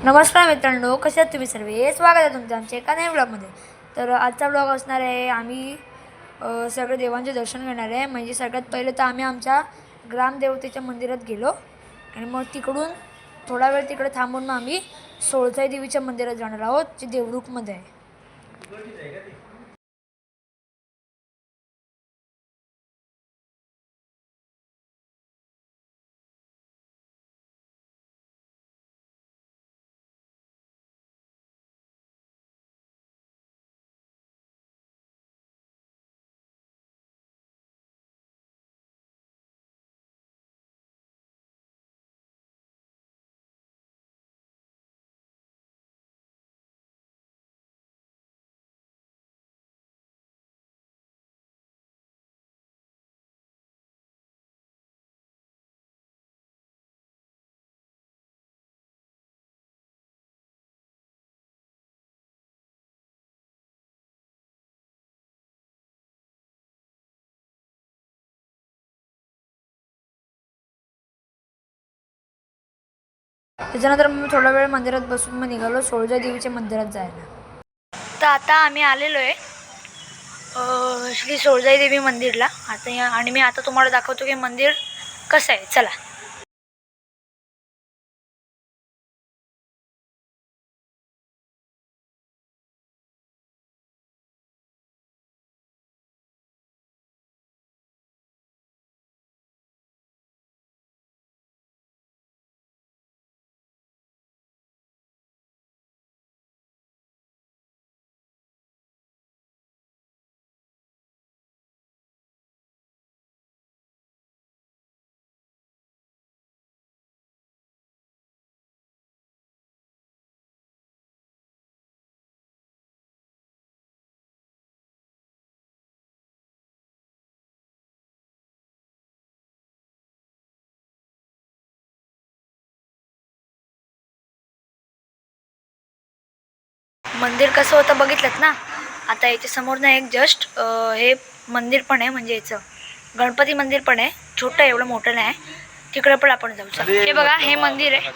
नमस्कार मित्रांनो, कसे आहात तुम्ही सर्व? स्वागत आहे तुमचं आमच्या एका नवीन ब्लॉगमध्ये. तर आजचा ब्लॉग असणार आहे, आम्ही सगळे देवांचे दर्शन घेणार आहे. म्हणजे सगळ्यात पहिले तर आम्ही आमच्या ग्रामदेवतेच्या मंदिरात गेलो आणि मग तिकडून थोडा वेळ तिकडे थांबून मग आम्ही सोळसाई देवीच्या मंदिरात जाणार आहोत, जे देवरुखमध्ये आहे. त्याच्यानंतर मग थोडा वेळ मंदिरात बसून मग निघालो सोळसाई देवीच्या मंदिरात जायला. तर आता आम्ही आलेलो आहे श्री सोळसाई देवी मंदिरला. आणि मी आता तुम्हाला दाखवतो की मंदिर कसं आहे. चला. मंदिर कसं होतं बघितलं ना. आता याच्या समोर ना एक जस्ट हे मंदिर पण आहे, म्हणजे याचं गणपती मंदिर पण आहे. छोटं आहे, एवढं मोठं नाही. तिकडे पण आपण जाऊ. हे बघा, हे मंदिर आहे.